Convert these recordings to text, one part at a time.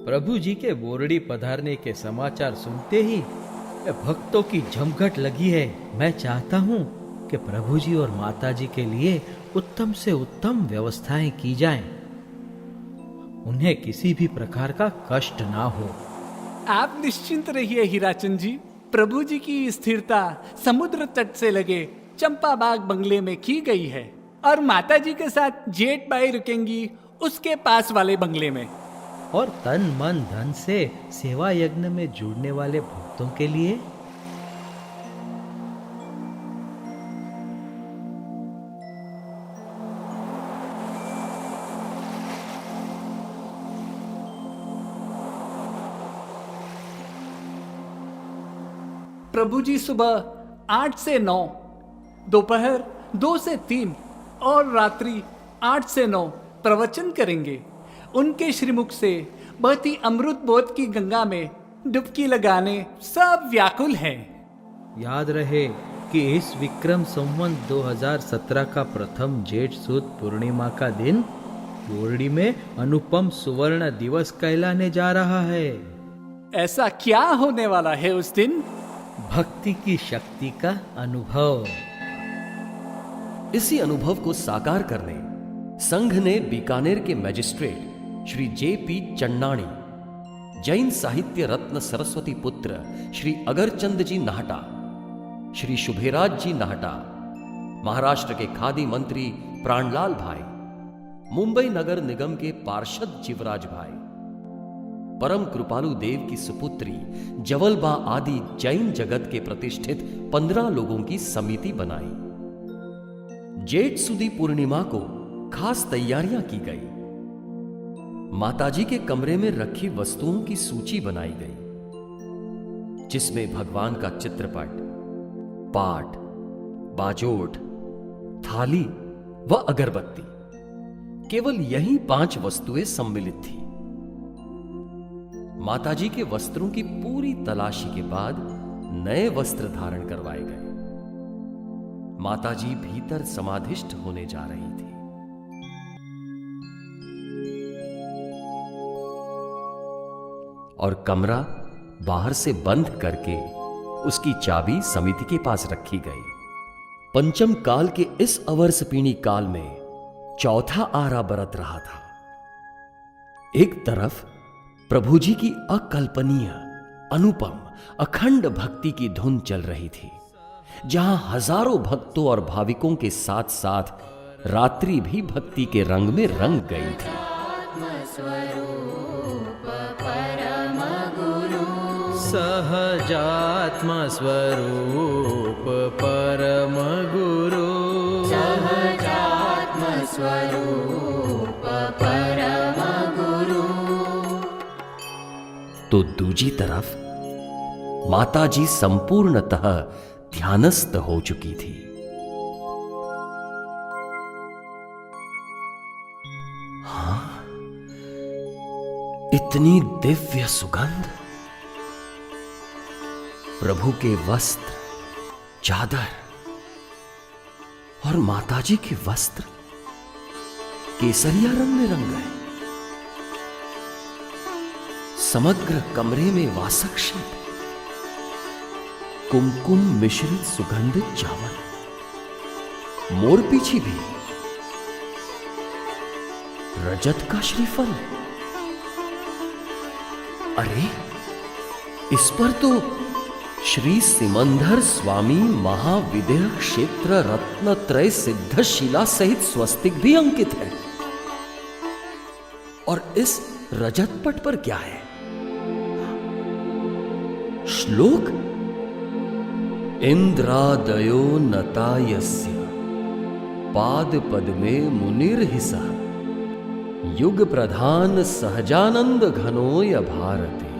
प्रभु जी के बोरडी पधारने के समाचार सुनते ही भक्तों की जमघट लगी है। मैं चाहता हूँ कि प्रभु जी और माता जी के लिए उत्तम से उत्तम व्यवस्थाएं की जाएं। उन्हें किसी भी प्रकार का कष्ट ना हो। आप निश्चिंत रहिए हीराचंद जी। प्रभु जी की स्थिरता समुद्र तट से लगे चंपा बाग बंगले में की गई है और माता जी के साथ जेठ बाई रुकेंगी उसके पास वाले बंगले में। और तन मन धन से सेवा यज्ञ में जुड़ने वाले भक्तों के लिए प्रभु जी सुबह 8 से 9, दोपहर 2 से 3 और रात्रि 8 से 9 प्रवचन करेंगे। उनके श्रीमुख से बहती अमृत बोध की गंगा में डुबकी लगाने सब व्याकुल हैं। याद रहे कि इस विक्रम संवत 2017 का प्रथम जेठ सुद पूर्णिमा का दिन बोरडी में अनुपम सुवर्ण दिवस कहलाने जा रहा है। ऐसा क्या होने वाला है उस दिन? भक्ति की शक्ति का अनुभव। इसी अनुभव को साकार करने संघ ने बीकानेर के मैजिस्ट्रेट श्री J.P. चन्नाणी, जैन साहित्य रत्न सरस्वती पुत्र श्री अगरचंद जी नाहटा, श्री शुभेराज जी नाहटा, महाराष्ट्र के खादी मंत्री प्राणलाल भाई, मुंबई नगर निगम के पार्षद जीवराज भाई, परम कृपालु देव की सुपुत्री जवलबा आदि जैन जगत के प्रतिष्ठित 15 लोगों की समिति बनाई। जेठ सुदी पूर्णिमा को खास तैयारियां की गई। माताजी के कमरे में रखी वस्तुओं की सूची बनाई गई, जिसमें भगवान का चित्रपट, पाट, बाजोट, थाली व अगरबत्ती, केवल यही 5 वस्तुएं सम्मिलित थी। माताजी के वस्त्रों की पूरी तलाशी के बाद नए वस्त्र धारण करवाए गए। माताजी भीतर समाधिष्ठ होने जा रही थी। और कमरा बाहर से बंद करके उसकी चाबी समिति के पास रखी गई। पंचम काल के इस अवर्षपीणी काल में चौथा आरा बरत रहा था। एक तरफ प्रभु जी की अकल्पनीय, अनुपम, अखंड भक्ति की धुन चल रही थी, जहां हजारों भक्तों और भाविकों के साथ साथ रात्रि भी भक्ति के रंग में रंग गई थी। सहजात्म स्वरूप परम गुरु, सहजात्म स्वरूप परम गुरु। तो दूजी तरफ माता जी संपूर्णतः ध्यानस्थ हो चुकी थी। हाँ, इतनी दिव्य सुगंध। प्रभु के वस्त्र, चादर और माताजी के वस्त्र केसरिया रंग में रंग गए। समग्र कमरे में वासक शीत, कुमकुम मिश्रित सुगंधित चावल, मोरपीछी भी, रजत का श्रीफल। अरे, इस पर तो श्री सिमंदर स्वामी महाविदेह क्षेत्र रत्नत्रय सिद्ध शिला सहित स्वस्तिक भी अंकित है। और इस रजत पट पर क्या है? श्लोक, इंद्रादयो नतायस्य पाद पद्मे मुनिर्हिसः युग प्रधान सहजानंद घनोय भारते।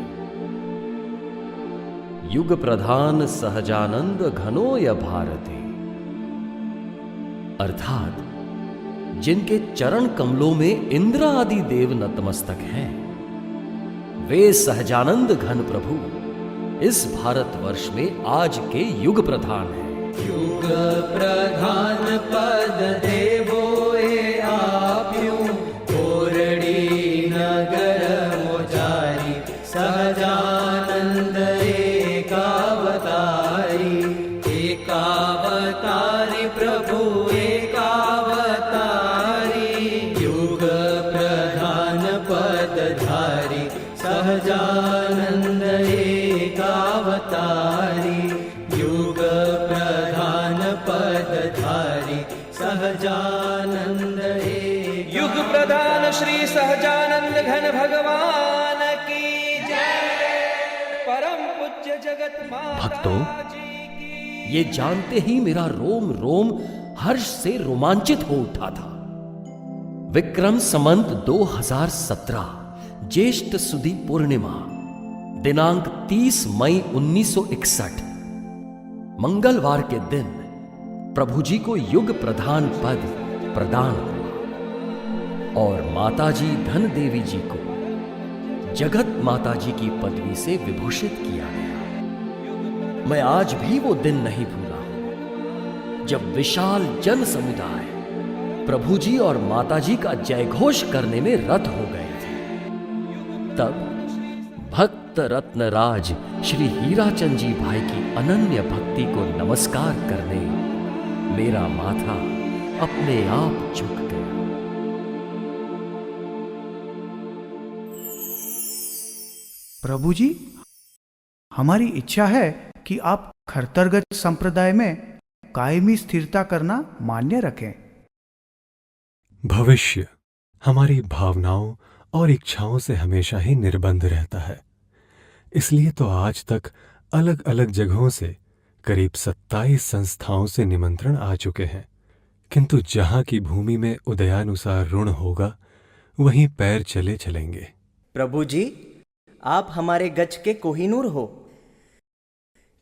युग प्रधान सहजानंद घनोय भारते, अर्थात जिनके चरण कमलों में इंद्र आदि देव नतमस्तक हैं, वे सहजानंद घन प्रभु इस भारतवर्ष में आज के युग प्रधान हैं। युग प्रधान पद देवो आप्यू, बोरडी नगर मोजारी। प्रधान श्री सहजानंद घन भगवान की जय। परम पूज्य जगत भक्तों, माता जी की ये जानते ही मेरा रोम रोम हर्ष से रोमांचित हो उठा था। विक्रम संवत 2017 ज्येष्ठ सुदी पूर्णिमा दिनांक 30 मई 1961 मंगलवार के दिन प्रभु जी को युग प्रधान पद प्रदान हुआ और माताजी धन देवी जी को जगत माताजी की पदवी से विभूषित किया गया। मैं आज भी वो दिन नहीं भूला हूं जब विशाल जन समुदाय प्रभु जी और माताजी का जयघोष करने में रत हो गए थे। तब भक्त रत्न राज श्री हीराचंद जी भाई की अनन्य भक्ति को नमस्कार करने मेरा माथा अपने आप झुक गया। प्रभु जी, हमारी इच्छा है कि आप खरतरगज संप्रदाय में कायमी स्थिरता करना मान्य रखें। भविष्य हमारी भावनाओं और इच्छाओं से हमेशा ही निर्बंध रहता है। इसलिए तो आज तक अलग अलग जगहों से करीब 27 संस्थाओं से निमंत्रण आ चुके हैं, किंतु जहां की भूमि में उदयानुसार ऋण होगा वहीं पैर चले चलेंगे। प्रभु जी, आप हमारे गज के कोहिनूर हो।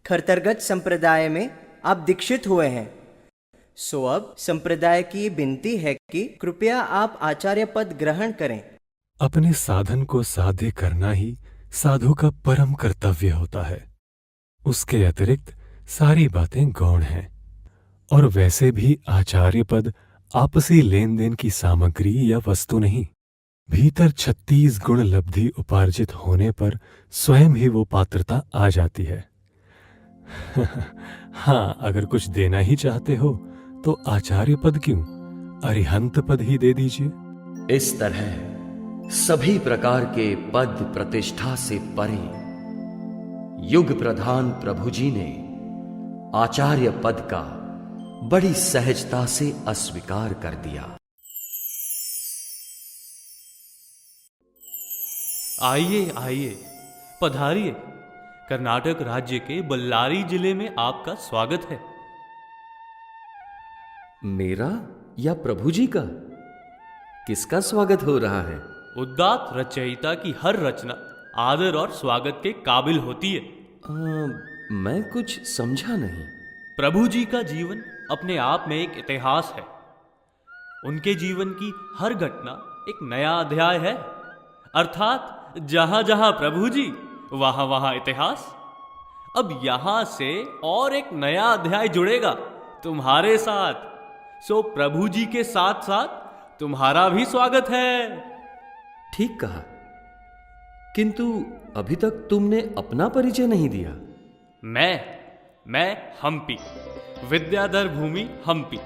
खरतरगज संप्रदाय में आप दीक्षित हुए हैं, सो अब संप्रदाय की विनती है कि कृपया आप आचार्य पद ग्रहण करें। अपने साधन को साध्य करना ही साधु का परम कर्तव्य होता है। उसके अतिरिक्त सारी बातें गौण हैं। और वैसे भी आचार्य पद आपसी लेन देन की सामग्री या वस्तु नहीं, भीतर 36 गुण लब्धि उपार्जित होने पर स्वयं ही वो पात्रता आ जाती है। हाँ, अगर कुछ देना ही चाहते हो तो आचार्य पद क्यों, अरिहंत पद ही दे दीजिए। इस तरह सभी प्रकार के पद प्रतिष्ठा से परे युग प्रधान प्रभु जी ने आचार्य पद का बड़ी सहजता से अस्वीकार कर दिया। आइए आइए, पधारिए। कर्नाटक राज्य के बल्लारी जिले में आपका स्वागत है। मेरा या प्रभु जी का? किसका स्वागत हो रहा है? उदात्त रचयिता की हर रचना आदर और स्वागत के काबिल होती है। मैं कुछ समझा नहीं। प्रभु जी का जीवन अपने आप में एक इतिहास है। उनके जीवन की हर घटना एक नया अध्याय है, अर्थात जहां जहां प्रभु जी वहां वहां इतिहास। अब यहां से और एक नया अध्याय जुड़ेगा तुम्हारे साथ। सो प्रभु जी के साथ साथ तुम्हारा भी स्वागत है। ठीक कहा, किंतु अभी तक तुमने अपना परिचय नहीं दिया। मैं हम्पी, विद्याधर भूमि हम्पी,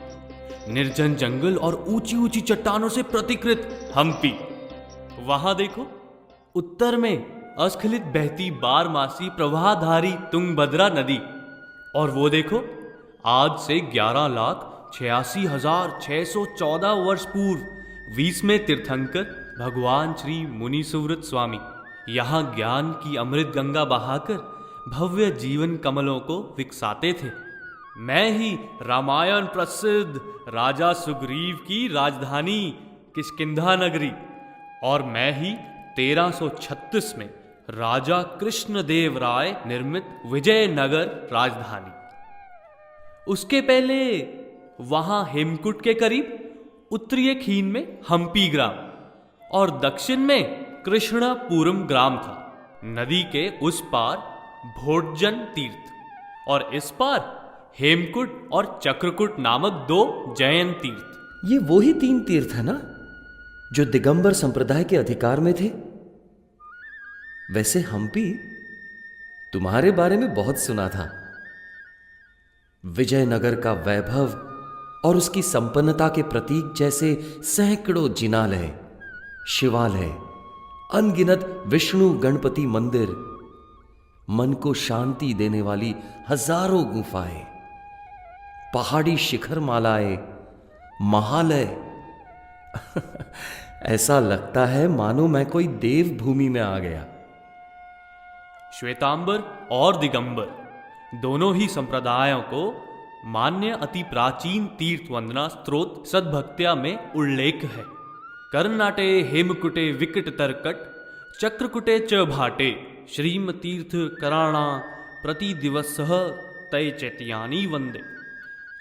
निर्जन जंगल और ऊंची ऊंची चट्टानों से प्रतिकृत हम्पी। वहां देखो, उत्तर में अस्खलित बहती बारमासी प्रवाहधारी तुंगभद्रा नदी, और वो देखो, आज से 11,86,614 वर्ष पूर्व 20वें तीर्थंकर भगवान श्री मुनि सुव्रत स्वामी यहाँ ज्ञान की अमृत गंगा बहाकर भव्य जीवन कमलों को विकसाते थे। मैं ही रामायण प्रसिद्ध राजा सुग्रीव की राजधानी किष्किंधा नगरी, और मैं ही 1336 में राजा कृष्णदेव राय निर्मित विजयनगर राजधानी। उसके पहले वहां हेमकुट के करीब उत्तरीय खीन में हम्पी ग्राम और दक्षिण में कृष्णपुरम ग्राम था। नदी के उस पार भोटजन तीर्थ और इस पार हेमकुट और चक्रकुट नामक 2 जैन तीर्थ। ये वही 3 तीर्थ है ना जो दिगंबर संप्रदाय के अधिकार में थे? वैसे हम्पी तुम्हारे बारे में बहुत सुना था। विजयनगर का वैभव और उसकी संपन्नता के प्रतीक जैसे सैकड़ों जिनालय, शिवालय, अनगिनत विष्णु गणपति मंदिर, मन को शांति देने वाली हजारों गुफाएं, पहाड़ी शिखर मालाएं, महालय ऐसा लगता है मानो मैं कोई देव भूमि में आ गया। श्वेतांबर और दिगंबर दोनों ही संप्रदायों को मान्य अति प्राचीन तीर्थ वंदना स्त्रोत सद्भक्त्या में उल्लेख है। कर्नाटे हेमकुटे विकट तरकट चक्रकुटे च भाटे श्रीमतीर्थ कराणा प्रति दिवस तय चैत्यानी वंदे।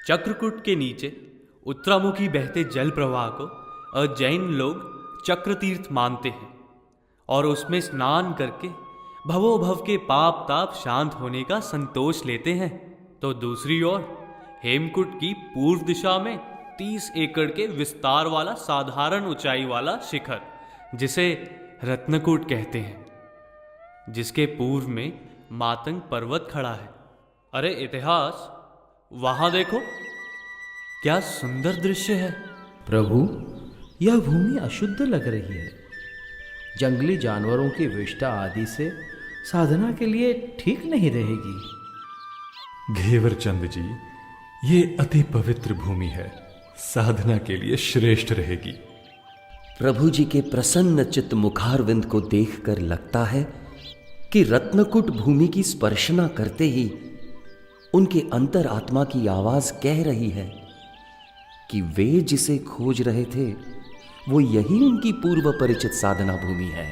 चक्रकूट के नीचे उत्तरामुखी बहते जल प्रवाह को जैन लोग चक्रतीर्थ मानते हैं और उसमें स्नान करके भवोभव के पाप ताप शांत होने का संतोष लेते हैं। तो दूसरी ओर हेमकुट की पूर्व दिशा में 30 एकड़ के विस्तार वाला साधारण ऊंचाई वाला शिखर जिसे रत्नकूट कहते हैं, जिसके पूर्व में मातंग पर्वत खड़ा है। अरे इतिहास, वहां देखो, क्या सुंदर दृश्य है। प्रभु, यह भूमि अशुद्ध लग रही है। जंगली जानवरों की विष्ठा आदि से साधना के लिए ठीक नहीं रहेगी। घेवरचंद जी, ये अति पवित्र भूमि है, साधना के लिए श्रेष्ठ रहेगी। प्रभु जी के प्रसन्न चित्त मुखारविंद को देखकर लगता है कि रत्नकुट भूमि की स्पर्शना करते ही उनके अंतर आत्मा की आवाज कह रही है कि वे जिसे खोज रहे थे वो यही उनकी पूर्व परिचित साधना भूमि है।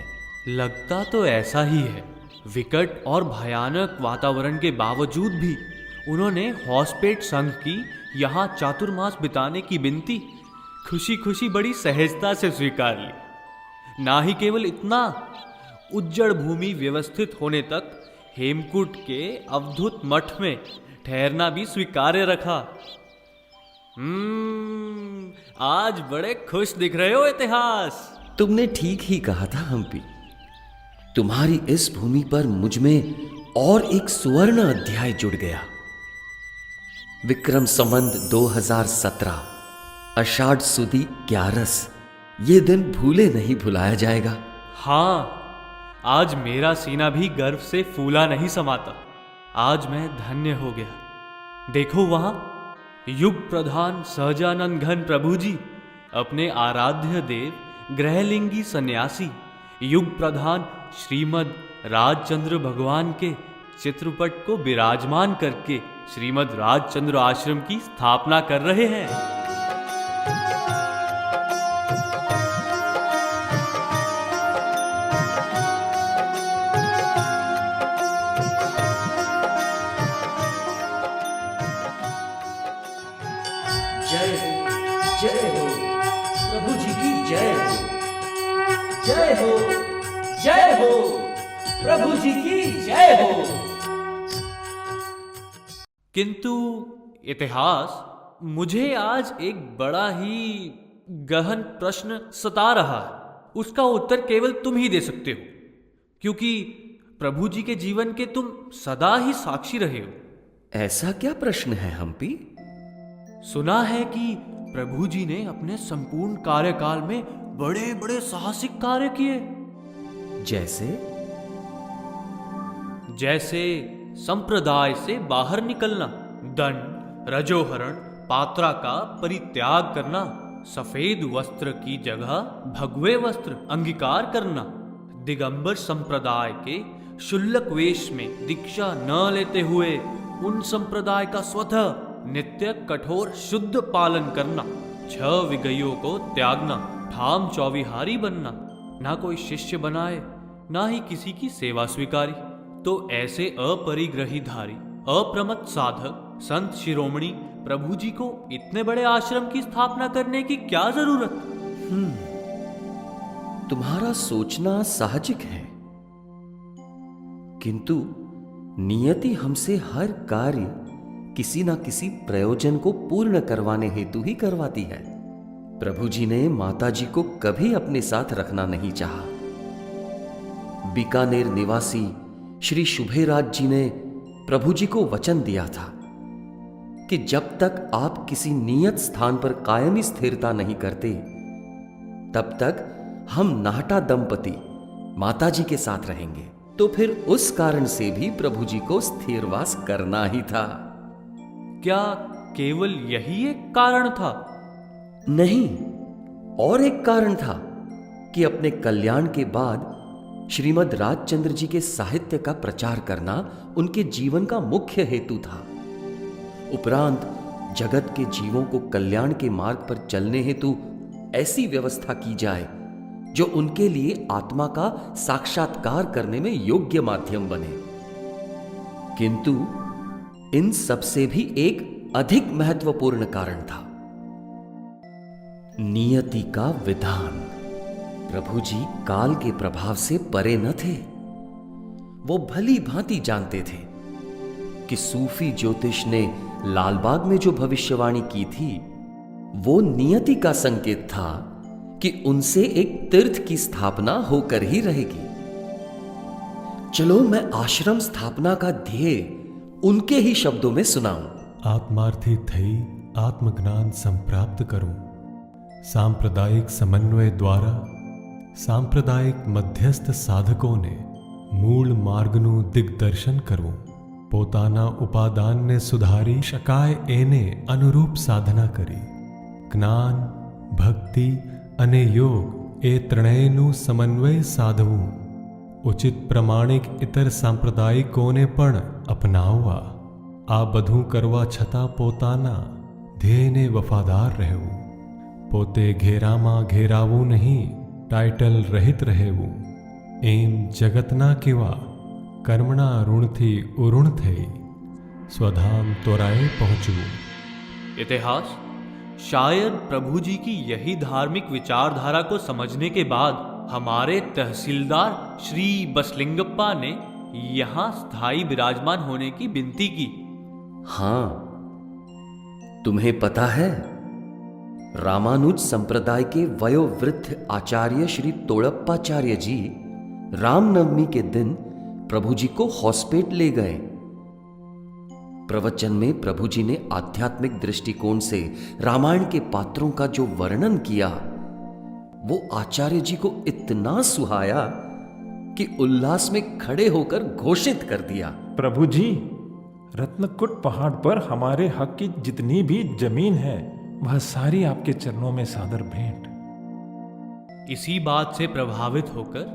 लगता तो ऐसा ही है। विकट और भयानक वातावरण के बावजूद भी उन्होंने हॉस्पेट संघ की यहाँ चातुर्मास बिताने की विनती खुशी खुशी बड़ी सहजता से स्वीकार ली। ना ही केवल इतना, उज्जड़ भूमि व्यवस्थित होने तक हेमकूट के अवधूत मठ में ठहरना भी स्वीकार्य रखा। आज बड़े खुश दिख रहे हो इतिहास। तुमने ठीक ही कहा था हम्पी। तुम्हारी इस भूमि पर मुझ में और एक सुवर्ण अध्याय जुड़ गया। विक्रम संवत 2017 आषाढ़ सुदी 11 ये दिन भूले नहीं भुलाया जाएगा। हाँ, आज मेरा सीना भी गर्व से फूला नहीं समाता। आज मैं धन्य हो गया। देखो वहां युग प्रधान सहजानंद घन प्रभु जी अपने आराध्य देव ग्रहलिंगी सन्यासी युग प्रधान श्रीमद राजचंद्र भगवान के चित्रपट को विराजमान करके श्रीमद राजचंद्र आश्रम की स्थापना कर रहे हैं। जय हो प्रभु जी की जय हो। जय हो प्रभु जी की जय हो। किंतु इतिहास, मुझे आज एक बड़ा ही गहन प्रश्न सता रहा है। उसका उत्तर केवल तुम ही दे सकते हो, क्योंकि प्रभु जी के जीवन के तुम सदा ही साक्षी रहे हो। ऐसा क्या प्रश्न है हम्पी? सुना है कि प्रभु जी ने अपने संपूर्ण कार्यकाल में बड़े बड़े साहसिक कार्य किए। जैसे संप्रदाय से बाहर निकलना, दंड, रजोहरण, पात्रा का परित्याग करना, सफेद वस्त्र की जगह भगवे वस्त्र अंगीकार करना, दिगंबर संप्रदाय के शुल्लक वेश में दीक्षा न लेते हुए उन संप्रदाय का स्वतः नित्य कठोर शुद्ध पालन करना, 6 विगयों को त्यागना, ठाम चौविहारी बनना, ना कोई शिष्य बनाए ना ही किसी की सेवा स्वीकारी। तो ऐसे अपरिग्रहीधारी अप्रमत्त साधक संत शिरोमणि प्रभु जी को इतने बड़े आश्रम की स्थापना करने की क्या जरूरत? तुम्हारा सोचना साहजिक है, किंतु नियति हमसे हर कार्य किसी न किसी प्रयोजन को पूर्ण करवाने हेतु ही करवाती है। प्रभु जी ने माता जी को कभी अपने साथ रखना नहीं चाहा। बीकानेर निवासी श्री शुभेराज जी ने प्रभु जी को वचन दिया था कि जब तक आप किसी नियत स्थान पर कायमी स्थिरता नहीं करते, तब तक हम नाहटा दंपति माता जी के साथ रहेंगे। तो फिर उस कारण से भी प्रभु जी को स्थिरवास करना ही था। क्या केवल यही एक कारण था? नहीं, और एक कारण था। कि अपने कल्याण के बाद श्रीमद् राजचंद्र जी के साहित्य का प्रचार करना उनके जीवन का मुख्य हेतु था। उपरांत जगत के जीवों को कल्याण के मार्ग पर चलने हेतु ऐसी व्यवस्था की जाए जो उनके लिए आत्मा का साक्षात्कार करने में योग्य माध्यम बने। किंतु इन सबसे भी एक अधिक महत्वपूर्ण कारण था, नियति का विधान। प्रभु जी काल के प्रभाव से परे न थे। वो भली भांति जानते थे कि सूफी ज्योतिष ने लालबाग में जो भविष्यवाणी की थी वो नियति का संकेत था कि उनसे एक तीर्थ की स्थापना होकर ही रहेगी। चलो मैं आश्रम स्थापना का ध्येय उनके ही शब्दों में सुनाऊं। आत्मार्थी थई आत्मज्ञान संप्राप्त करूं, सांप्रदायिक समन्वय द्वारा सांप्रदायिक मध्यस्थ साधकों ने मूल मार्गનું દિગ્દર્શન કરવું, પોતાના ઉપાદાનને સુધારી શકાય એને અનુરૂપ સાધના કરી, જ્ઞાન, ભક્તિ અને યોગ એ ત્રણેયનું સમન્વય સાધવું, ઉચિત પ્રમાણિક ઇતર સાંપ્રદાયિકોને પણ અપનાવવા, આ બધું કરવા છતાં પોતાના ધ્યેયને વફાદાર રહેવું, પોતે ઘેરામાં ઘેરાવું નહીં, ટાઇટલ રહિત રહેવું, એમ જગતના કેવા કર્મના ઋણથી ઉરુણ થઈ સ્વધામ તોરાએ પહોંચવું। इतिहास शायद प्रभु जी की यही धार्मिक विचारधारा को समझने के बाद हमारे तहसीलदार श्री बसलिंगप्पा ने यहाँ स्थायी विराजमान होने की विनती की। हां, तुम्हें पता है रामानुज संप्रदाय के वयोवृद्ध आचार्य श्री तोड़प्पाचार्य जी रामनवमी के दिन प्रभु जी को हॉस्पेट ले गए। प्रवचन में प्रभु जी ने आध्यात्मिक दृष्टिकोण से रामायण के पात्रों का जो वर्णन किया वो आचार्य जी को इतना सुहाया कि उल्लास में खड़े होकर घोषित कर दिया, प्रभु जी, रत्नकुट पहाड़ पर हमारे हक की जितनी भी जमीन है वह सारी आपके चरणों में सादर भेंट। इसी बात से प्रभावित होकर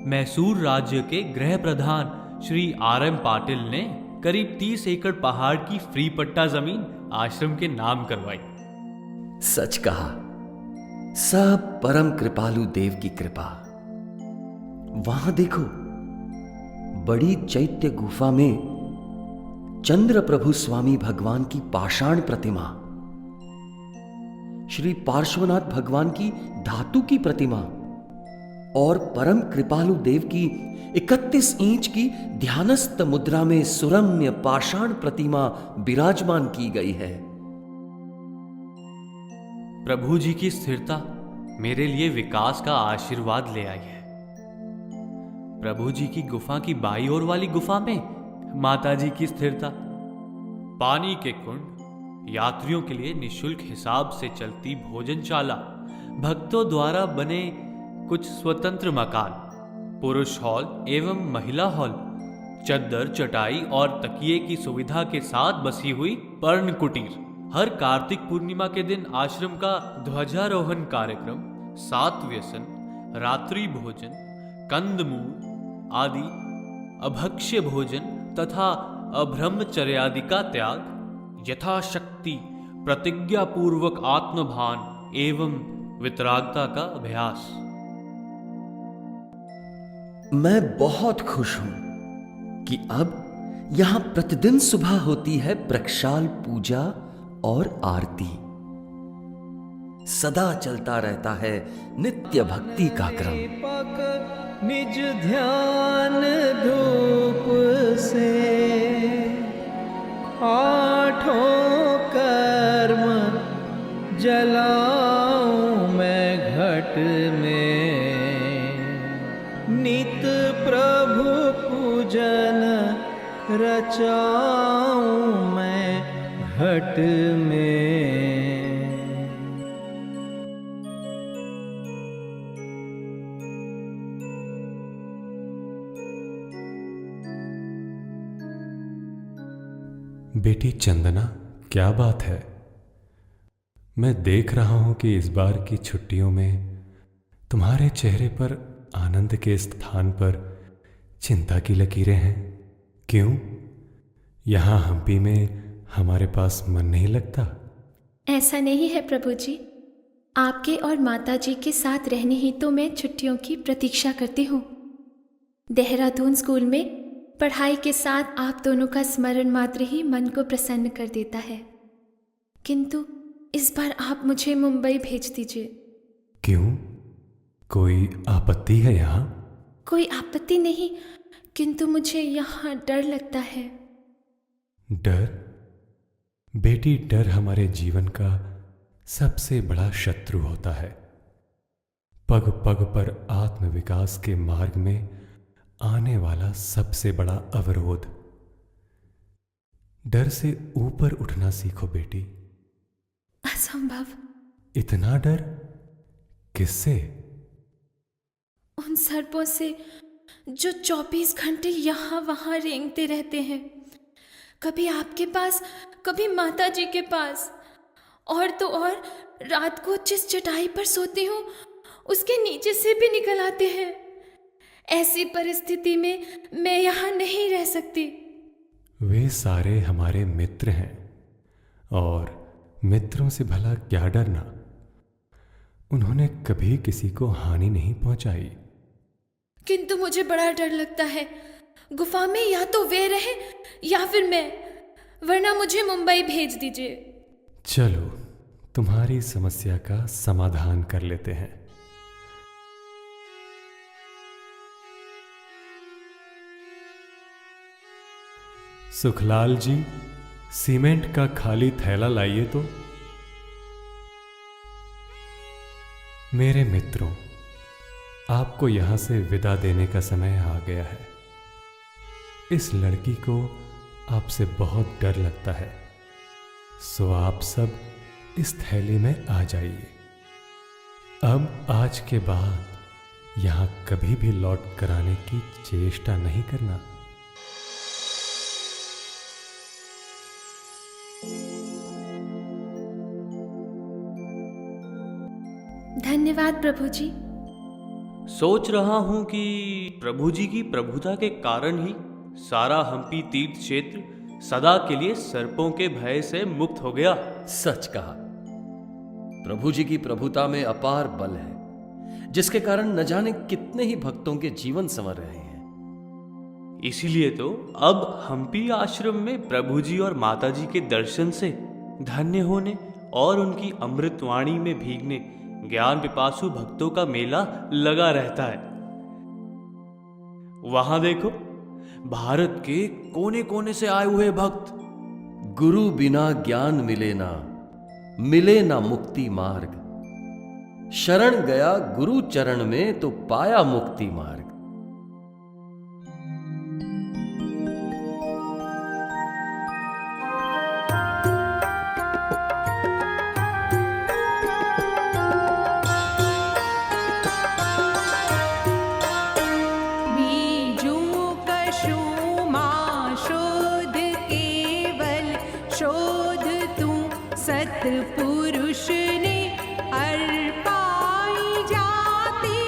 मैसूर राज्य के गृह प्रधान श्री RM पाटिल ने करीब 30 एकड़ पहाड़ की फ्री पट्टा जमीन आश्रम के नाम करवाई। सच कहा, सब परम कृपालु देव की कृपा। वहां देखो, बड़ी चैत्य गुफा में चंद्र प्रभु स्वामी भगवान की पाषाण प्रतिमा, श्री पार्श्वनाथ भगवान की धातु की प्रतिमा और परम कृपालु देव की 31 इंच की ध्यानस्थ मुद्रा में सुरम्य पाषाण प्रतिमा विराजमान की गई है। प्रभु जी की स्थिरता मेरे लिए विकास का आशीर्वाद ले आई है। प्रभु जी की गुफा की बाईं ओर वाली गुफा में माता जी की स्थिरता, पानी के कुंड, यात्रियों के लिए निशुल्क हिसाब से चलती भोजनशाला, भक्तों द्वारा बने कुछ स्वतंत्र मकान, पुरुष हॉल एवं महिला हॉल, चद्दर, चटाई और तकिए की सुविधा के साथ बसी हुई पर्ण कुटीर, हर कार्तिक पूर्णिमा के दिन आश्रम का ध्वजारोहण कार्यक्रम, 7 व्यसन, रात्रि भोजन, कंदमूल आदि, अभक्ष्य भोजन तथा अब्रह्मचर्यादि का त्याग, यथाशक्ति प्रतिज्ञा पूर्वक आत्मभान एवं वितरागता का अभ्यास। मैं बहुत खुश हूं कि अब यहां प्रतिदिन सुबह होती है प्रक्षाल पूजा और आरती। सदा चलता रहता है नित्य भक्ति का क्रम। निज ध्यान धूप से आठों कर्म जलाऊं मैं घट में, नित प्रभु पूजन रचाऊं मैं घट में। बेटी चंदना, क्या बात है? मैं देख रहा हूं कि इस बार की छुट्टियों में तुम्हारे चेहरे पर आनंद के स्थान पर चिंता की लकीरें हैं। क्यों? यहां हम्पी में हमारे पास मन नहीं लगता? ऐसा नहीं है प्रभु जी, आपके और माता जी के साथ रहने ही तो मैं छुट्टियों की प्रतीक्षा करती हूँ। देहरादून स्कूल में पढ़ाई के साथ आप दोनों का स्मरण मात्र ही मन को प्रसन्न कर देता है, किंतु इस बार आप मुझे मुंबई भेज दीजिए। क्यों? कोई आपत्ति है यहाँ? कोई आपत्ति नहीं, किंतु मुझे यहाँ डर लगता है। डर? बेटी, डर हमारे जीवन का सबसे बड़ा शत्रु होता है। पग पग पर आत्मविकास के मार्ग में आने वाला सबसे बड़ा अवरोध। डर से ऊपर उठना सीखो बेटी। असंभव। इतना डर? किससे? उन सर्पों से जो 24 घंटे यहाँ वहाँ रेंगते रहते हैं, कभी आपके पास, कभी माता जी के पास, और तो और रात को जिस चटाई पर सोती हूँ उसके नीचे से भी निकल आते हैं। ऐसी परिस्थिति में मैं यहाँ नहीं रह सकती। वे सारे हमारे मित्र हैं, और मित्रों से भला क्या डरना? उन्होंने कभी किसी को हानि नहीं पहुंचाई। किंतु मुझे बड़ा डर लगता है। गुफा में या तो वे रहे या फिर मैं, वरना मुझे मुंबई भेज दीजिए। चलो, तुम्हारी समस्या का समाधान कर लेते हैं। सुखलाल जी, सीमेंट का खाली थैला लाइए तो। मेरे मित्रों, आपको यहां से विदा देने का समय आ गया है। इस लड़की को आपसे बहुत डर लगता है, सो आप सब इस थैली में आ जाइए। अब आज के बाद यहां कभी भी लौट कर आने की चेष्टा नहीं करना। धन्यवाद प्रभु जी। सोच रहा हूं कि प्रभु जी की प्रभुता के कारण ही सारा हम्पी तीर्थ क्षेत्र सदा के लिए सर्पों के भय से मुक्त हो गया। सच कहा। प्रभु जी की प्रभुता में अपार बल है, जिसके कारण न जाने कितने ही भक्तों के जीवन संवर रहे हैं। इसीलिए तो अब हम्पी आश्रम में प्रभु जी और माता जी के दर्शन से धन्य होने और उनकी अमृतवाणी में भीगने ज्ञान पिपासु भक्तों का मेला लगा रहता है। वहां देखो, भारत के कोने कोने से आए हुए भक्त। गुरु बिना ज्ञान मिले ना मुक्ति मार्ग। शरण गया गुरु चरण में तो पाया मुक्ति मार्ग। सतपुरुष ने अर्पाई जाते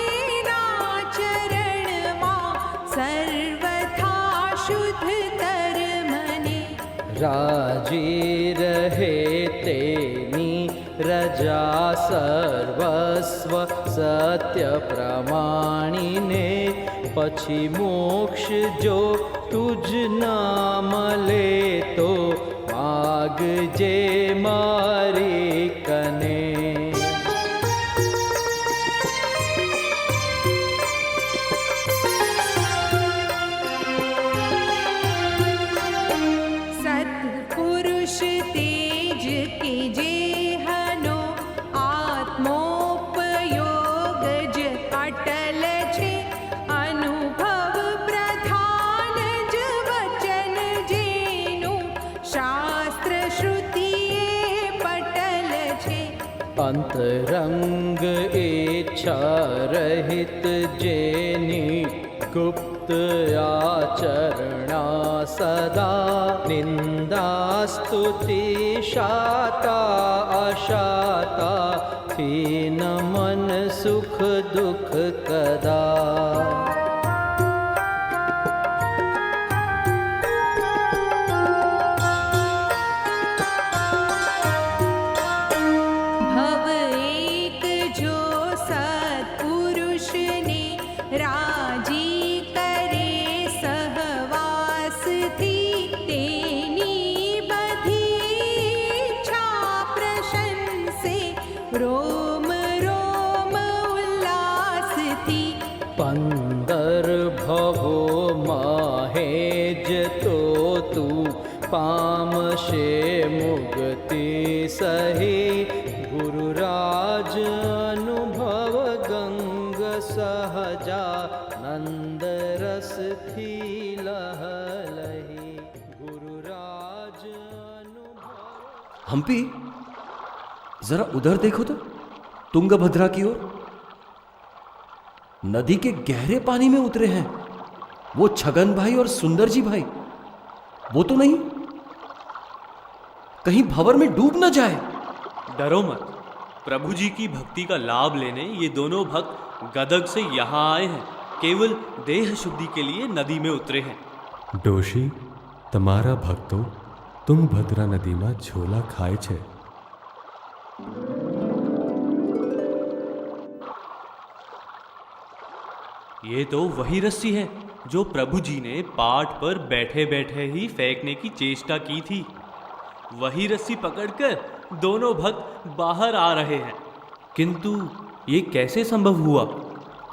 ना चरण मां सर्वथा शुद्ध कर मने। राजी रहे तेनी रजा सर्वस्व सत्य प्रमाणीने પછી મોક્ષ જો તુજ ના મળે તો માગજે મારી કને। सत्पुरुष तेज के जे हनो आत्मोपयोग ज अटल छे। अनुभव प्रधान ज वचन जेनु शास्त्र श्रुति पटल छे। अंतरंग इच्छा रहित जेनी गुप्त आचरणा सदा निंदा स्तुति शाता अशाता थी न मन सुख दुख कदा। भव एक जो सत्पुरुष ने राजी करे सहवास थी, तेनी बधी इच्छा प्रशंसे रोम रोम उल्लास थी। 15 भवो माहेज तो तू पामशे मुक्ति सही, गुरुराज अनुभव गंग सहजा नंद रस थी लहलही। गुरुराज अनुभव। हम्पी, जरा उधर देखो तो, तुंगभद्रा की ओर। नदी के गहरे पानी में उतरे हैं वो छगन भाई और सुंदर जी भाई। वो तो नहीं, कहीं भंवर में डूब न जाए। डरो मत, प्रभु जी की भक्ति का लाभ लेने ये दोनों भक्त गदग से यहाँ आए हैं। केवल देह शुद्धि के लिए नदी में उतरे हैं। डोशी, तमारा भक्तो तुंगभद्रा नदी में झोला खाए छे। ये तो वही रस्सी है जो प्रभु जी ने पाट पर बैठे बैठे ही फेंकने की चेष्टा की थी। वही रस्सी पकड़कर दोनों भक्त बाहर आ रहे हैं। किंतु ये कैसे संभव हुआ?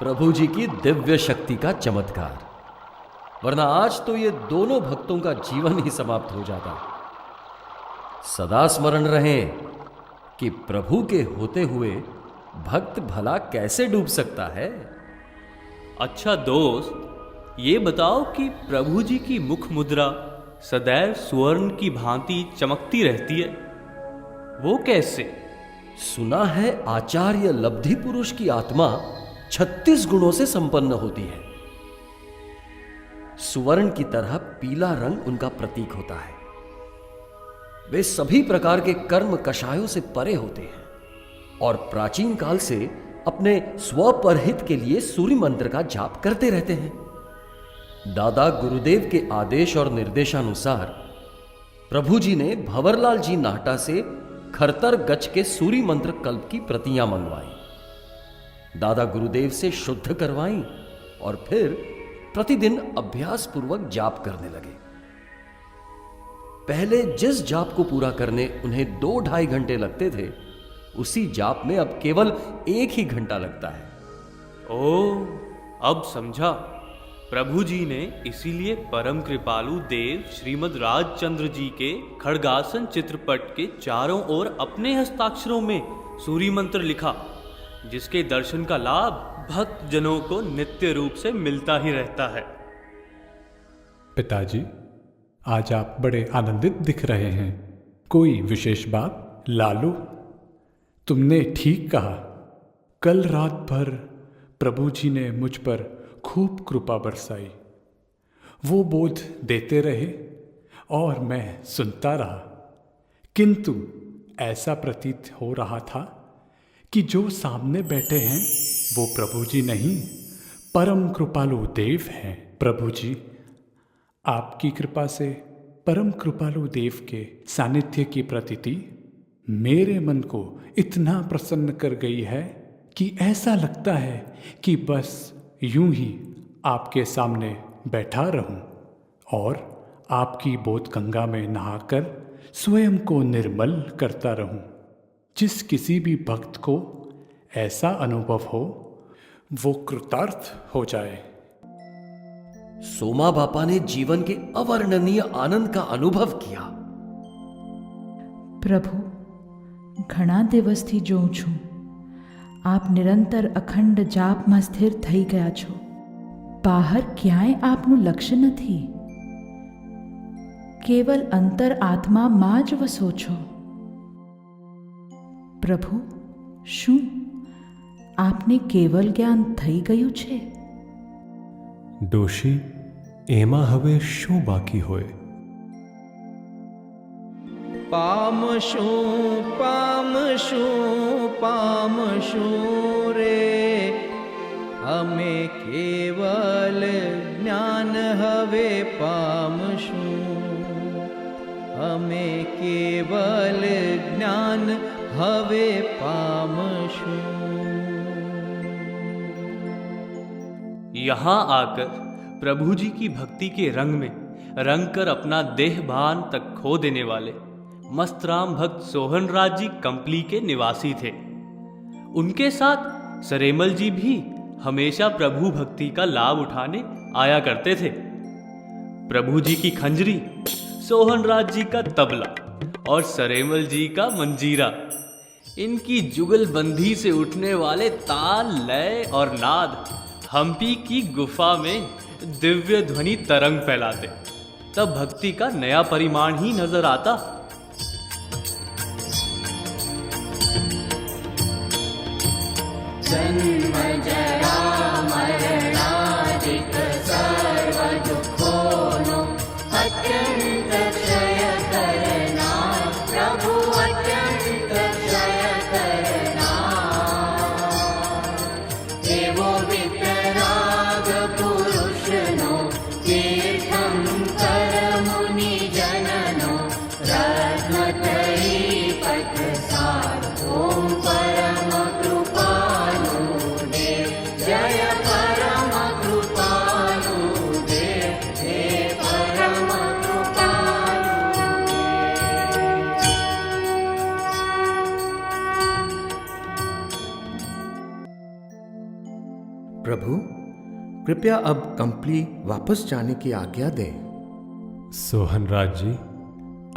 प्रभु जी की दिव्य शक्ति का चमत्कार, वरना आज तो ये दोनों भक्तों का जीवन ही समाप्त हो जाता। सदा स्मरण रहे कि प्रभु के होते हुए भक्त भला कैसे डूब सकता है। अच्छा दोस्त, ये बताओ कि प्रभु जी की मुख मुद्रा सदैव स्वर्ण की भांति चमकती रहती है, वो कैसे? सुना है आचार्य लब्धि पुरुष की आत्मा 36 गुणों से संपन्न होती है। सुवर्ण की तरह पीला रंग उनका प्रतीक होता है। वे सभी प्रकार के कर्म कषायों से परे होते हैं और प्राचीन काल से अपने स्वपरहित के लिए सूर्य मंत्र का जाप करते रहते हैं। दादा गुरुदेव के आदेश और निर्देशानुसार प्रभु जी ने भंवरलाल जी नाहटा से खरतर गच के सूर्य मंत्र कल्प की प्रतियां मंगवाई, दादा गुरुदेव से शुद्ध करवाई और फिर प्रतिदिन अभ्यास पूर्वक जाप करने लगे। पहले जिस जाप को पूरा करने उन्हें 2-2.5 घंटे लगते थे, उसी जाप में अब केवल 1 ही घंटा लगता है। ओह, अब समझा। प्रभु जी ने इसीलिए परम कृपालु देव श्रीमद् राजचंद्र जी के खड्गासन चित्रपट के चारों ओर अपने हस्ताक्षरों में सूर्य मंत्र लिखा, जिसके दर्शन का लाभ भक्त जनों को नित्य रूप से मिलता ही रहता है। पिताजी, आज आप बड़े आनंदित दिख रहे हैं। कोई विशेष बात? लालू, तुमने ठीक कहा। कल रात भर प्रभु जी ने मुझ पर खूब कृपा बरसाई। वो बोध देते रहे और मैं सुनता रहा, किंतु ऐसा प्रतीत हो रहा था कि जो सामने बैठे हैं वो प्रभु जी नहीं, परम कृपालु देव हैं। प्रभु जी, आपकी कृपा से परम कृपालु देव के सानिध्य की प्रतीति मेरे मन को इतना प्रसन्न कर गई है कि ऐसा लगता है कि बस यूं ही आपके सामने बैठा रहूं और आपकी बोध गंगा में नहाकर स्वयं को निर्मल करता रहूं। जिस किसी भी भक्त को ऐसा अनुभव हो, वो कृतार्थ हो जाए। सोमा बापा ने जीवन के अवर्णनीय आनंद का अनुभव किया। પ્રભુ, ઘણા દિવસથી જોઉં છું આપ નિરંતર અખંડ જાપમાં સ્થિર થઈ ગયા છો. બહાર ક્યાંય આપનું લક્ષ્ય નથી. કેવલ અંતર આત્મામાં જ વસો છો. પ્રભુ, શું આપને કેવલ જ્ઞાન થઈ ગયું છે? ડોશી, એમાં હવે શું બાકી હોય? पामशुं पामशुं पामशुं रे અમે કેવલ જ્ઞાન હવે પામશું અમે કેવલ જ્ઞાન હવે પામશું। यहाँ आकर प्रभु जी की भक्ति के रंग में रंग कर अपना देहभान तक खो देने वाले मस्तराम भक्त सोहन राज जी कंपली के निवासी थे। उनके साथ सरेमल जी भी हमेशा प्रभु भक्ति का लाभ उठाने आया करते थे। प्रभु जी की खंजरी, सोहन राज जी का तबला और सरेमल जी का मंजीरा, इनकी जुगलबंदी से उठने वाले ताल, लय और नाद हम्पी की गुफा में दिव्य ध्वनि तरंग फैलाते। तब भक्ति का नया परिमाण ही नजर आता। जन्म जरा मरणादिक सर्व दुखोनो अत्यंत क्षय करना प्रभु अत्यंत क्षय करना। देवो वितराग पुरुषनो तीर्थंकर मुनि जननो रत्नत्रयी पथसार ओम परम कृपालु देव जय परम कृपालु देव हे परम कृपालु प्रभु, कृपया अब कंपली वापस जाने की आज्ञा दें। सोहन राज जी,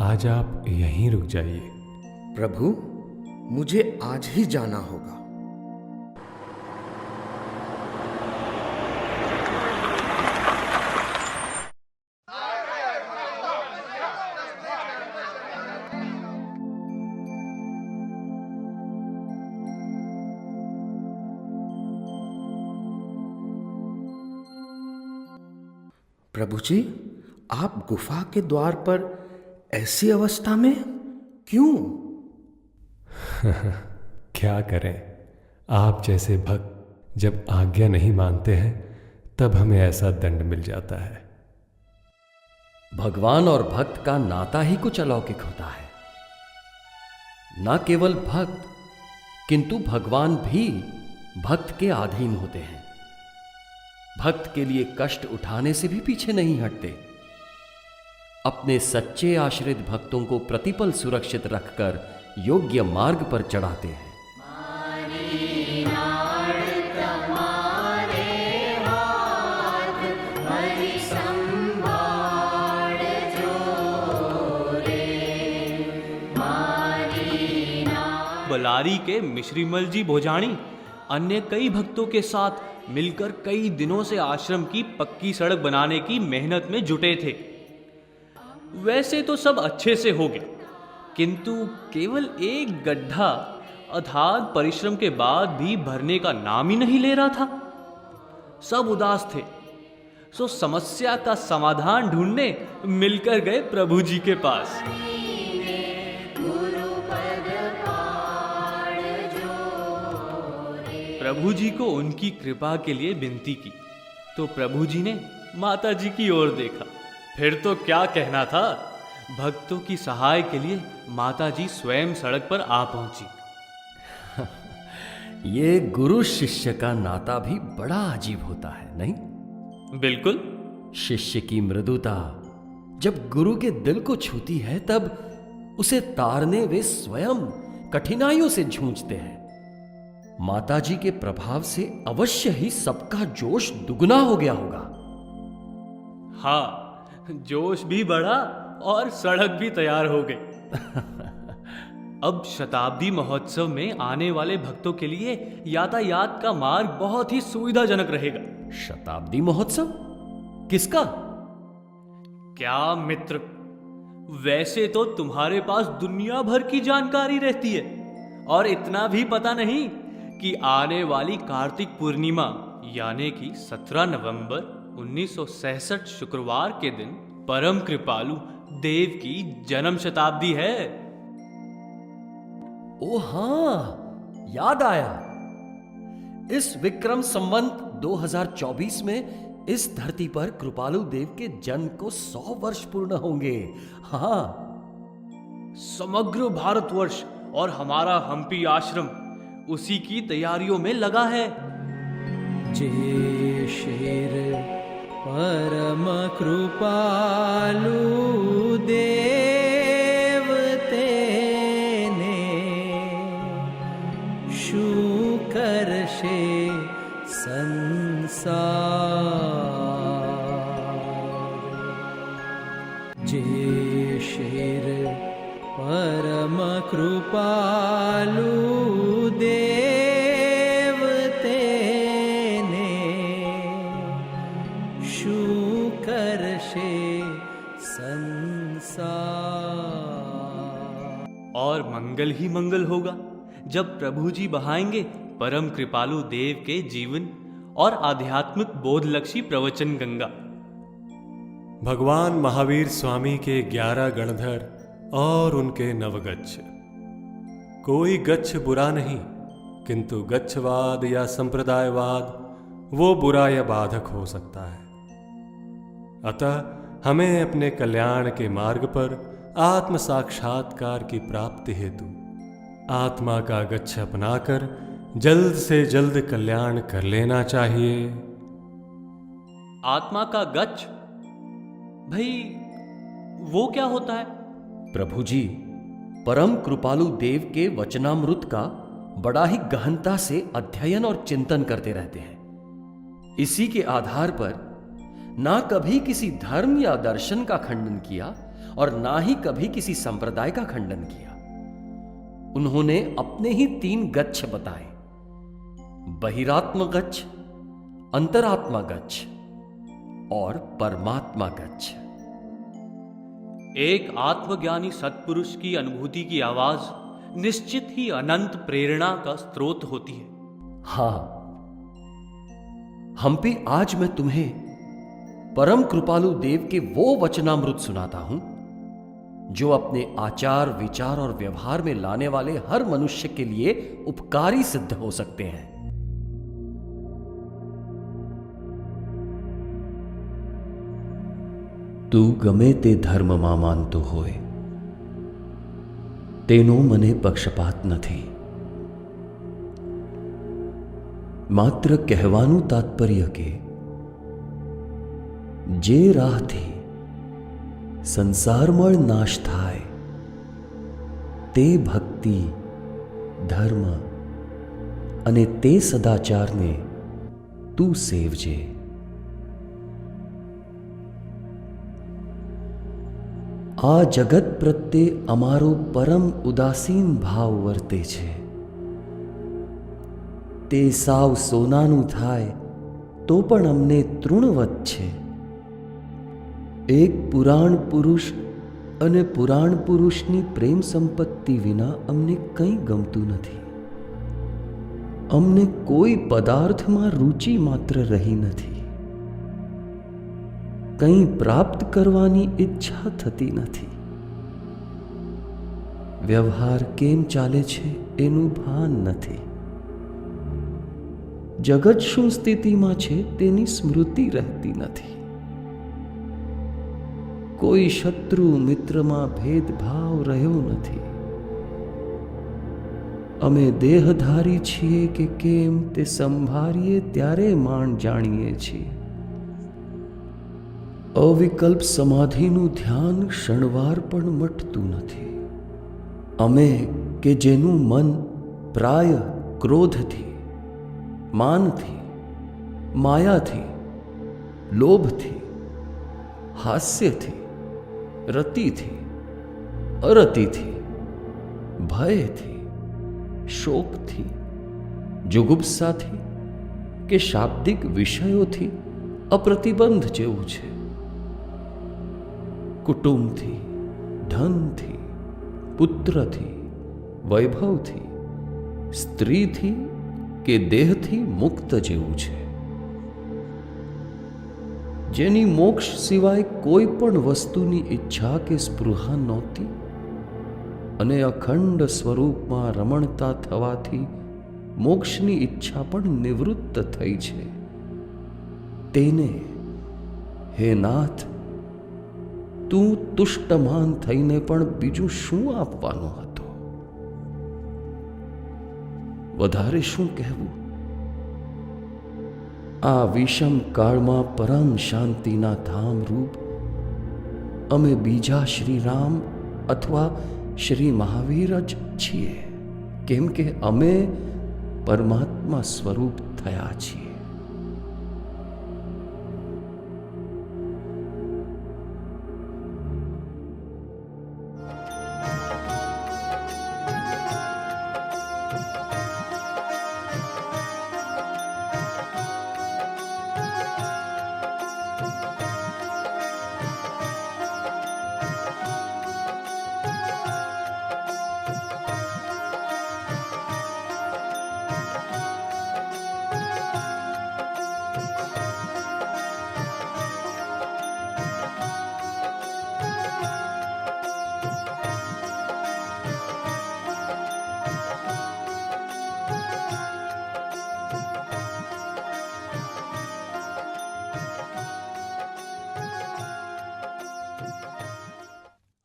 आज आप यहीं रुक जाइए। प्रभु, मुझे आज ही जाना होगा। प्रभु जी, आप गुफा के द्वार पर ऐसी अवस्था में क्यों? क्या करें, आप जैसे भक्त जब आज्ञा नहीं मानते हैं तब हमें ऐसा दंड मिल जाता है। भगवान और भक्त का नाता ही कुछ अलौकिक होता है। न केवल भक्त किंतु भगवान भी भक्त के अधीन होते हैं। भक्त के लिए कष्ट उठाने से भी पीछे नहीं हटते। अपने सच्चे आश्रित भक्तों को प्रतिपल सुरक्षित रखकर योग्य मार्ग पर चढ़ाते हैं। बलारी के मिश्रीमल जी भोजाणी अन्य कई भक्तों के साथ मिलकर कई दिनों से आश्रम की पक्की सड़क बनाने की मेहनत में जुटे थे। वैसे तो सब अच्छे से हो गया, किंतु केवल एक गड्ढा अथाग परिश्रम के बाद भी भरने का नाम ही नहीं ले रहा था। सब उदास थे, सो समस्या का समाधान ढूंढने मिलकर गए प्रभु जी के पास। प्रभु जी को उनकी कृपा के लिए विनती की तो प्रभु जी ने माता जी की ओर देखा। फिर तो क्या कहना था, भक्तों की सहाय के लिए माता जी स्वयं सड़क पर आ पहुंची। ये गुरु शिष्य का नाता भी बड़ा अजीब होता है, नहीं? बिल्कुल। शिष्य की मृदुता जब गुरु के दिल को छूती है तब उसे तारने वे स्वयं कठिनाइयों से जूझते हैं। माता जी के प्रभाव से अवश्य ही सबका जोश दुगना हो गया होगा। हाँ, जोश भी बढ़ा और सड़क भी तैयार हो गई। अब शताब्दी महोत्सव में आने वाले भक्तों के लिए यातायात का मार्ग बहुत ही सुविधाजनक रहेगा। शताब्दी महोत्सव किसका? क्या मित्र, वैसे तो तुम्हारे पास दुनिया भर की जानकारी रहती है और इतना भी पता नहीं कि आने वाली कार्तिक पूर्णिमा यानी कि 17 नवंबर 1966 शुक्रवार के दिन परम कृपालु देव की जन्म शताब्दी है। ओ हाँ, याद आया। इस विक्रम संवत 2024 में इस धरती पर कृपालु देव के जन्म को 100 वर्ष पूर्ण होंगे। हाँ, समग्र भारतवर्ष और हमारा हम्पी आश्रम उसी की तैयारियों में लगा है। जे शेर परम कृपालु देव तेने शू करशे संसार। जे शेर परम कृपालु देव तेने शू करशे संसार। और मंगल ही मंगल होगा जब प्रभु जी बहाएंगे परम कृपालु देव के जीवन और आध्यात्मिक बोधलक्षी प्रवचन गंगा। भगवान महावीर स्वामी के 11 गणधर और उनके 9 गच्छ। कोई गच्छ बुरा नहीं, किंतु गच्छवाद या संप्रदायवाद वो बुरा या बाधक हो सकता है। अतः हमें अपने कल्याण के मार्ग पर आत्म साक्षात्कार की प्राप्ति हेतु आत्मा का गच्छ अपनाकर जल्द से जल्द कल्याण कर लेना चाहिए। आत्मा का गच्छ भाई वो क्या होता है? प्रभु जी परम कृपालु देव के वचनामृत का बड़ा ही गहनता से अध्ययन और चिंतन करते रहते हैं। इसी के आधार पर ना कभी किसी धर्म या दर्शन का खंडन किया और ना ही कभी किसी संप्रदाय का खंडन किया। उन्होंने अपने ही 3 गच्छ बताए, बहिरात्म गच्छ, अंतरात्मा गच्छ और परमात्मा गच्छ। एक आत्मज्ञानी सत्पुरुष की अनुभूति की आवाज निश्चित ही अनंत प्रेरणा का स्रोत होती है। हाँ, हम्पी आज मैं तुम्हें परम कृपालु देव के वो वचनामृत सुनाता हूं जो अपने आचार, विचार और व्यवहार में लाने वाले हर मनुष्य के लिए उपकारी सिद्ध हो सकते हैं। तू गमे ते धर्म માં માનતો હોય તેનો મને પક્ષપાત નથી। માત્ર કહેવાનું તાત્પર્ય કે જે રાહથી સંસારમળ નાશ થાય તે ભક્તિ, ધર્મ અને તે સદાચારને તું સેવજે। આ જગત પ્રત્યે અમારો પરમ ઉદાસીન ભાવ વર્તે છે। તે સાવ સોનાનું થાય તો પણ અમને તૃણવત છે। એક પુરાણ પુરુષ અને પુરાણ પુરુષની પ્રેમ સંપત્તિ વિના અમને કંઈ ગમતું નથી। અમને કોઈ પદાર્થમાં રુચિ માત્ર રહી નથી। કંઈ પ્રાપ્ત કરવાની ઈચ્છા થતી નથી। વ્યવહાર કેમ ચાલે છે એનું ભાન નથી। જગત શું સ્થિતિમાં છે તેની સ્મૃતિ રહેતી નથી। કોઈ શત્રુ મિત્રમાં ભેદભાવ રહ્યો નથી। અમે દેહધારી છીએ કે કેમ તે સંભાળીએ ત્યારે માણ જાણીએ છીએ। અવિકલ્પ સમાધિનું ધ્યાન ક્ષણવાર પણ મટતું નથી। અમે કે જેનું મન પ્રાય ક્રોધથી, માનથી, માયાથી, લોભથી, હાસ્યથી, રતિથી, અરતિથી, ભયથી, શોકથી, જુગુપ્સાથી કે શાબ્દિક વિષયોથી અપ્રતિબંધ જેવું છે। કુટુંબથી, ધનથી, પુત્રથી, વૈભવથી, સ્ત્રીથી કે દેહથી મુક્ત જેવું છે। જેની મોક્ષ સિવાય કોઈ પણ વસ્તુની ઈચ્છા કે સ્પૃહા નહોતી અને અખંડ સ્વરૂપમાં રમણતા થવાથી મોક્ષની ઈચ્છા પણ નિવૃત્ત થઈ છે. તેને હે નાથ, તું તુષ્ટમાન થઈને પણ બીજું શું આપવાનો હતો? વધારે શું કહેવું? આ વિષમ કાળમાં પરમ શાંતિના ધામ રૂપ અમે બીજા શ્રી રામ અથવા શ્રી મહાવીર જ છીએ, કેમ કે અમે પરમાત્મા સ્વરૂપ થયા છીએ.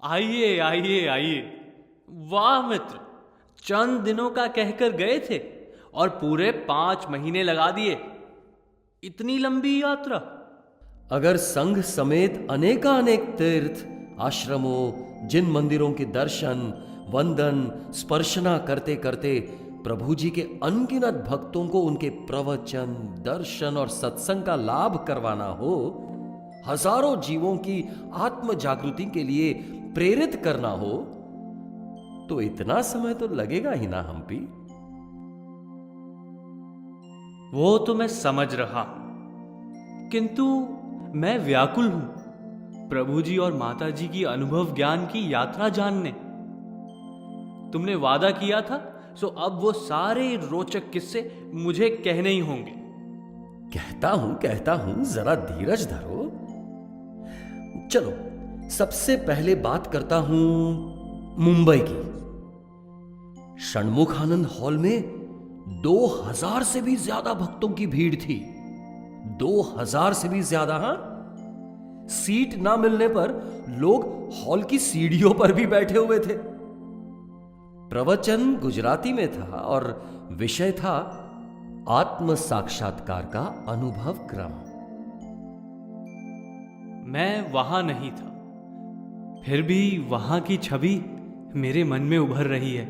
आइए आइए आइए। वाह मित्र, चंद दिनों का कहकर गए थे और पूरे 5 महीने लगा दिए। इतनी लंबी यात्रा। अगर संघ समेत अनेकानेक तीर्थ, आश्रमों, जिन मंदिरों के दर्शन, वंदन, स्पर्शना करते करते प्रभु जी के अनगिनत भक्तों को उनके प्रवचन, दर्शन और सत्संग का लाभ करवाना हो, हजारों जीवों की आत्म जागृति के लिए प्रेरित करना हो, तो इतना समय तो लगेगा ही ना हम्पी। वो तो मैं समझ रहा, किंतु मैं व्याकुल हूं प्रभु जी और माता जी की अनुभव ज्ञान की यात्रा जानने। तुमने वादा किया था, सो अब वो सारे रोचक किस्से मुझे कहने ही होंगे। कहता हूं, जरा धीरज धरो। चलो, सबसे पहले बात करता हूं मुंबई की। षणमुखानंद हॉल में 2000 से भी ज्यादा भक्तों की भीड़ थी। 2000 से भी ज्यादा। हां, सीट ना मिलने पर लोग हॉल की सीढ़ियों पर भी बैठे हुए थे। प्रवचन गुजराती में था और विषय था आत्म साक्षात्कार का अनुभव क्रम। मैं वहां नहीं था, फिर भी वहां की छवि मेरे मन में उभर रही है।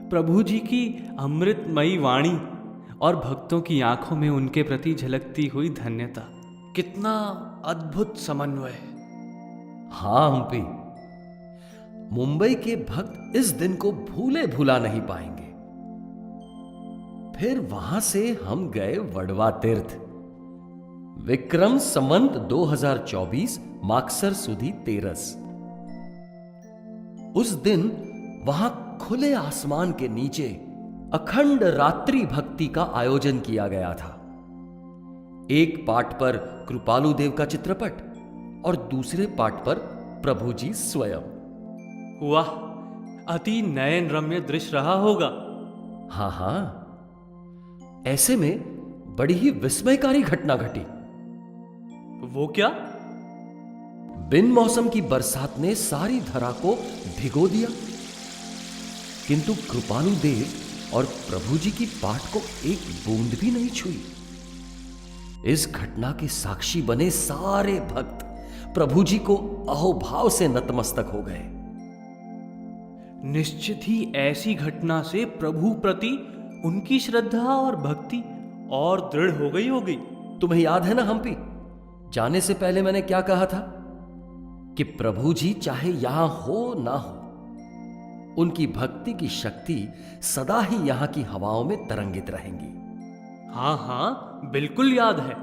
प्रभु जी की अमृतमयी वाणी और भक्तों की आंखों में उनके प्रति झलकती हुई धन्यता, कितना अद्भुत समन्वय। हां हम्पी, मुंबई के भक्त इस दिन को भूले भुला नहीं पाएंगे। फिर वहां से हम गए वड़वा तीर्थ। विक्रम संवत 2024 माक्सर सुदी 13। उस दिन वहां खुले आसमान के नीचे अखंड रात्रि भक्ति का आयोजन किया गया था। एक पाठ पर कृपालु देव का चित्रपट और दूसरे पाठ पर प्रभु जी स्वयं। वाह, अति नयन रम्य दृश्य रहा होगा। हां, ऐसे में बड़ी ही विस्मयकारी घटना घटी। वो क्या? बिन मौसम की बरसात ने सारी धरा को भिगो दिया, किंतु कृपालु देव और प्रभु जी की पाठ को एक बूंद भी नहीं छुई। इस घटना के साक्षी बने सारे भक्त प्रभु जी को अहोभाव से नतमस्तक हो गए। निश्चित ही ऐसी घटना से प्रभु प्रति उनकी श्रद्धा और भक्ति और दृढ़ हो गई होगी। तुम्हें याद है ना हम्पी, जाने से पहले मैंने क्या कहा था कि प्रभु जी चाहे यहां हो ना हो, उनकी भक्ति की शक्ति सदा ही यहां की हवाओं में तरंगित रहेंगी। हां, बिल्कुल याद है।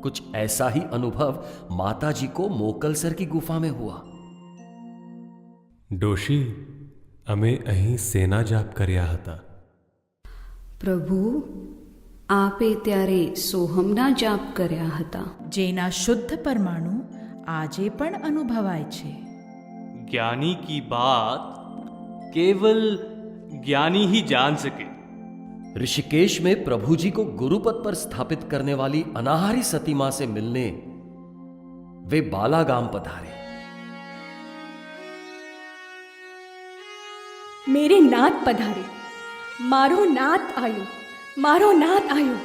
कुछ ऐसा ही अनुभव माता जी को मोकलसर की गुफा में हुआ। डोशी, અમે અહીં સેના જાપ કર્યા હતા। પ્રભુ, આપે ત્યારે સોહમના જાપ કર્યા હતા, જેના શુદ્ધ પરમાણુ આજે પણ અનુભવાય છે। ज्ञानी की बात केवल ज्ञानी ही जान सके। ऋषिकेश में प्रभु जी को गुरुपद पर स्थापित करने वाली अनाहारी सती मां से मिलने वे बालागाम पधारे। मेरे नाथ पधारे, मारो नाथ आयो, मारो नाथ आयो।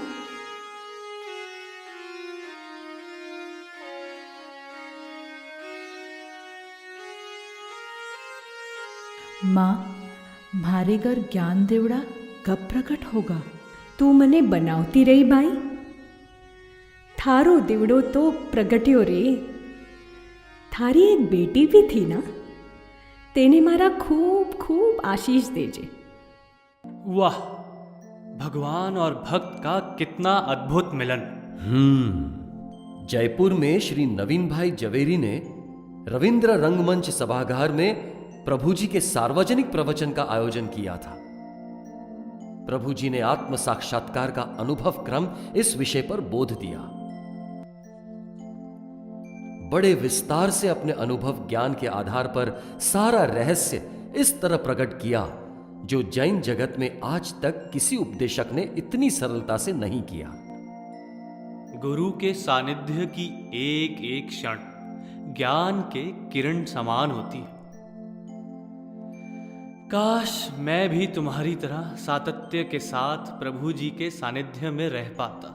माँ, मारे घर ज्ञान देवड़ा कब प्रकट होगा? तू मने बनावती रही भाई, थारो देवड़ो तो प्रगट्यो रे। थारी एक बेटी भी थी ना, तेने मारा खूब खूब आशीष देजे। वाह, भगवान और भक्त का कितना अद्भुत मिलन। जयपुर में श्री नवीन भाई जवेरी ने रविंद्र रंगमंच सभागार में प्रभु जी के सार्वजनिक प्रवचन का आयोजन किया था। प्रभु जी ने आत्म साक्षात्कार का अनुभव क्रम इस विषय पर बोध दिया। बड़े विस्तार से अपने अनुभव ज्ञान के आधार पर सारा रहस्य इस तरह प्रकट किया जो जैन जगत में आज तक किसी उपदेशक ने इतनी सरलता से नहीं किया। गुरु के सानिध्य की एक एक क्षण ज्ञान के किरण समान होती है। काश मैं भी तुम्हारी तरह सातत्य के साथ प्रभु जी के सानिध्य में रह पाता।